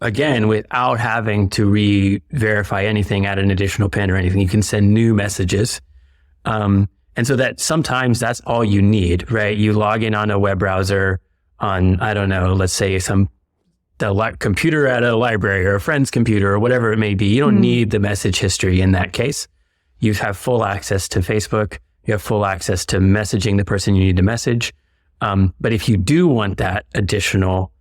Again, without having to re-verify anything, add an additional pin or anything. You can send new messages. And so that sometimes that's all you need, right? You log in on a web browser on, I don't know, let's say the computer at a library or a friend's computer or whatever it may be. You don't need the message history in that case. You have full access to Facebook. You have full access to messaging the person you need to message. But if you do want that additional,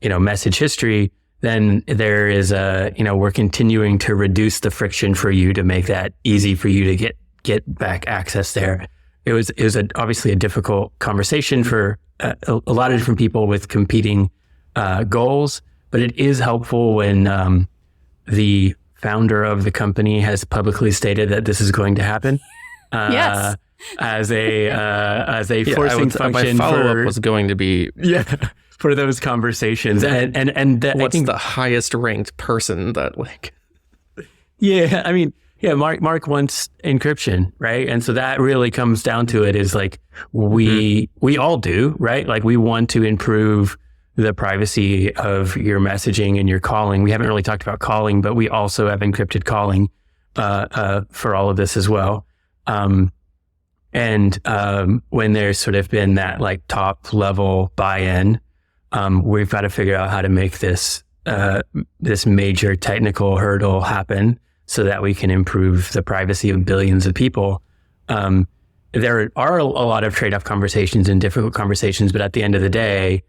message history, then there is we're continuing to reduce the friction for you to make that easy for you to get back access there. It was obviously a difficult conversation for a lot of different people with competing goals, but it is helpful when the founder of the company has publicly stated that this is going to happen. Yes. As a forcing function. My follow-up was going to be for those conversations, and what's the highest ranked person that like? Mark wants encryption, right? And so that really comes down to it is like we all do, right? Like we want to improve the privacy of your messaging and your calling. We haven't really talked about calling, but we also have encrypted calling for all of this as well. And when there's sort of been that like top level buy-in, we've got to figure out how to make this major technical hurdle happen so that we can improve the privacy of billions of people. There are a lot of trade-off conversations and difficult conversations, but at the end of the day,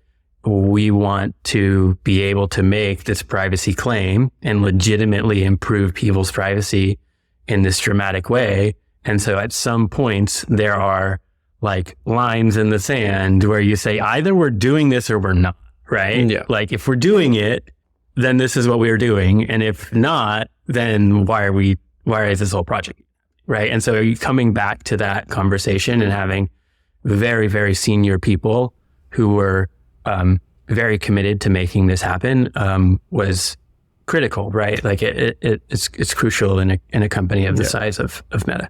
we want to be able to make this privacy claim and legitimately improve people's privacy in this dramatic way. And so at some points, there are like lines in the sand where you say, either we're doing this or we're not, right? Yeah. Like if we're doing it, then this is what we're doing. And if not, then why is this whole project, right? And so are you coming back to that conversation and having very, very senior people who were very committed to making this happen was critical, right? Like it's crucial in a company of the size of Meta.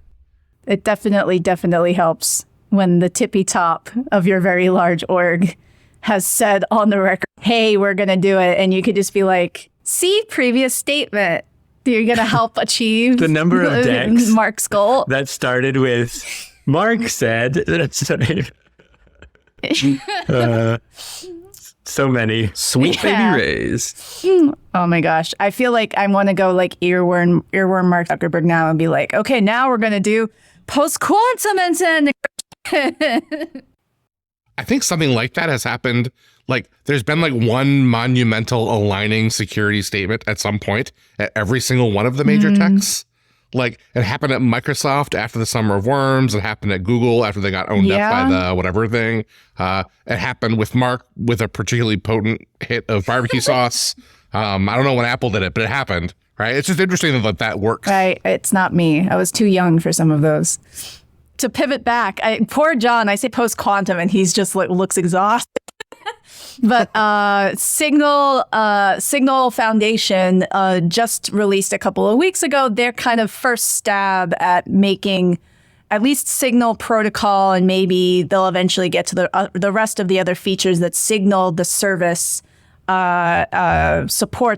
It definitely helps when the tippy top of your very large org has said on the record, hey, we're going to do it. And you could just be like, see previous statement. You're going to help achieve the number of decks Mark's goal. That started with Mark said. So many. Sweet baby rays. Oh my gosh. I feel like I want to go like earworm Mark Zuckerberg now and be like, okay, now we're going to do post-quantum and I think something like that has happened. Like there's been like one monumental aligning security statement at some point at every single one of the major techs. Like it happened at Microsoft after the Summer of Worms. It happened at Google after they got owned up by the whatever thing. It happened with Mark with a particularly potent hit of barbecue sauce. I don't know when Apple did it, but it happened. Right? It's just interesting that that works. Right. It's not me. I was too young for some of those. To pivot back, poor John, I say post-quantum and he's just like looks exhausted. But Signal Foundation just released a couple of weeks ago their kind of first stab at making at least Signal protocol, and maybe they'll eventually get to the rest of the other features that Signal, the service, supports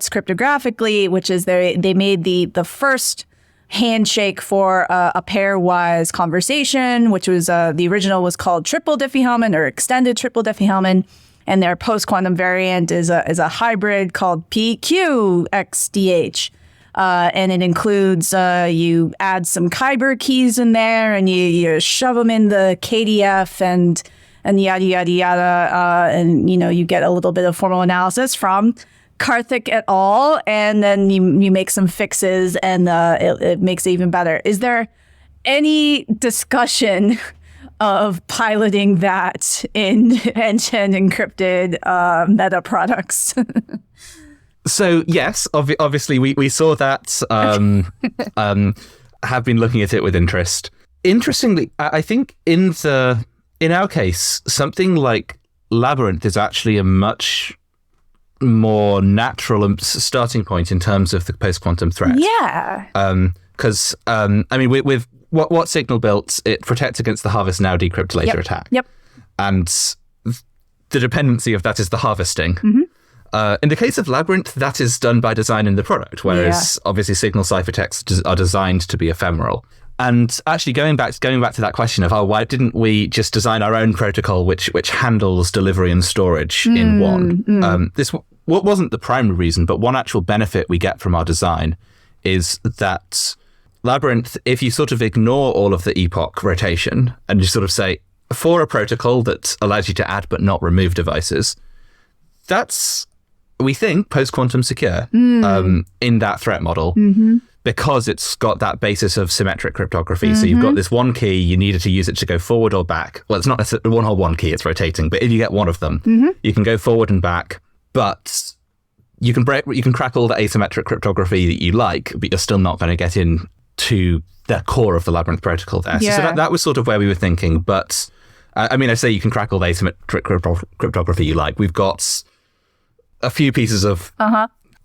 cryptographically, which is they made the first handshake for a pairwise conversation, which was the original was called triple Diffie-Hellman or extended triple Diffie-Hellman, and their post-quantum variant is a hybrid called PQXDH, and it includes you add some Kyber keys in there, and you shove them in the KDF and yada yada yada, and you get a little bit of formal analysis from Karthik et al., and then you make some fixes, and it makes it even better. Is there any discussion of piloting that in end-to-end encrypted meta products? So yes, obviously we saw that, have been looking at it with interest. Interestingly, I think in our case, something like Labyrinth is actually a much more natural starting point in terms of the post-quantum threat. Yeah. Because, with what Signal built, it protects against the harvest now, decrypt later attack. Yep. And the dependency of that is the harvesting. Mm-hmm. In the case of Labyrinth, that is done by design in the product, whereas obviously Signal ciphertexts are designed to be ephemeral. And actually going back to that question of, why didn't we just design our own protocol which handles delivery and storage in one? This wasn't the primary reason, but one actual benefit we get from our design is that Labyrinth, if you sort of ignore all of the epoch rotation and you sort of say, for a protocol that allows you to add but not remove devices, that's, we think, post-quantum secure in that threat model. Mm-hmm. Because it's got that basis of symmetric cryptography. Mm-hmm. So you've got this one key, you needed to use it to go forward or back. Well, it's not necessarily one key, it's rotating. But if you get one of them, you can go forward and back. But you can crack all the asymmetric cryptography that you like, but you're still not going to get into the core of the Labyrinth protocol there. Yeah. So that was sort of where we were thinking. But I say you can crack all the asymmetric cryptography you like. We've got a few pieces of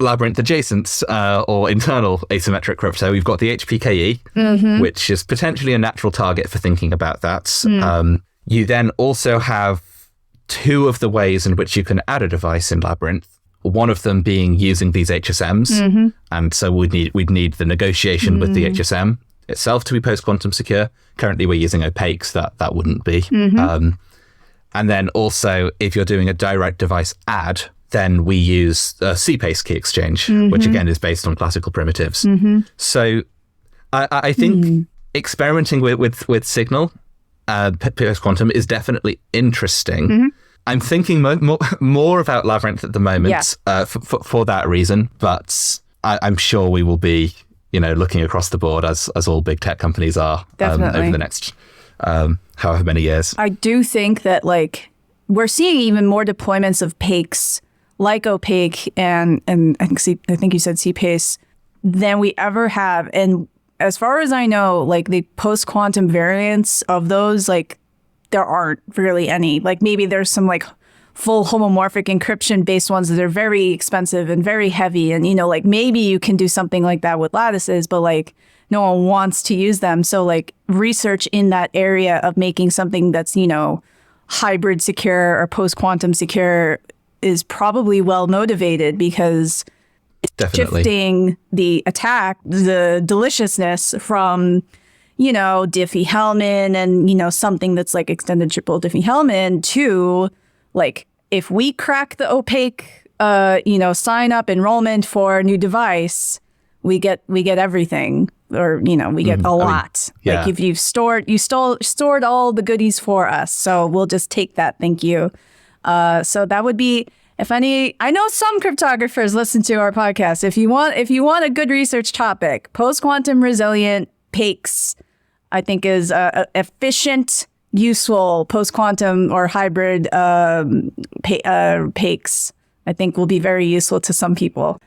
Labyrinth adjacent or internal asymmetric crypto. We've got the HPKE, which is potentially a natural target for thinking about that. You then also have two of the ways in which you can add a device in Labyrinth. One of them being using these HSMs, and so we'd need the negotiation with the HSM itself to be post-quantum secure. Currently, we're using opaques, that wouldn't be. And then also, if you're doing a direct device add, then we use CPACE key exchange, which again is based on classical primitives. So I think experimenting with Signal post-quantum is definitely interesting. I'm thinking more about Labyrinth at the moment for that reason, but I'm sure we will be, looking across the board as all big tech companies are over the next however many years. I do think that we're seeing even more deployments of PAKEs like opaque and I think you said CPACE than we ever have. And as far as I know, the post-quantum variants of those, there aren't really any. Maybe there's some full homomorphic encryption based ones that are very expensive and very heavy. And, maybe you can do something like that with lattices, but no one wants to use them. So research in that area of making something that's, hybrid secure or post-quantum secure is probably well motivated because it's shifting the attack, the deliciousness from, Diffie-Hellman and, something that's extended triple Diffie-Hellman to if we crack the opaque, sign up enrollment for a new device, we get everything, or we get a lot. If you've stored all the goodies for us, so we'll just take that. Thank you. So that would be, I know some cryptographers listen to our podcast. If you want a good research topic, post-quantum resilient PAKEs, I think is efficient, useful post-quantum or hybrid PAKEs. I think will be very useful to some people.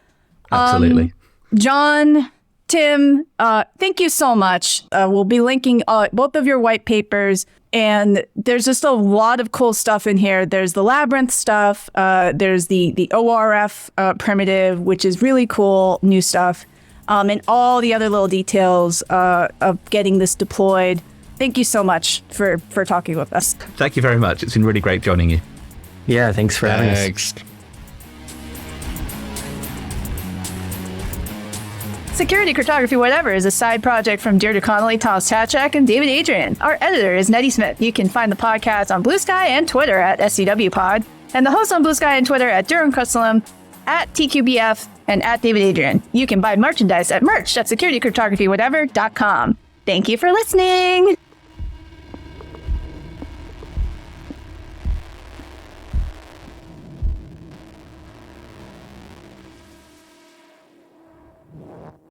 Absolutely. John, Tim, thank you so much. We'll be linking both of your white papers. And there's just a lot of cool stuff in here. There's the Labyrinth stuff. There's the ORF primitive, which is really cool, new stuff. And all the other little details of getting this deployed. Thank you so much for talking with us. Thank you very much. It's been really great joining you. Yeah, thanks for having us. Security Cryptography Whatever is a side project from Deirdre Connolly, Thomas Tatchak, and David Adrian. Our editor is Nettie Smith. You can find the podcast on Blue Sky and Twitter at SCWPod, and the host on Blue Sky and Twitter at Durham Custom, at TQBF, and at David Adrian. You can buy merchandise at merch.securitycryptographywhatever.com. Thank you for listening.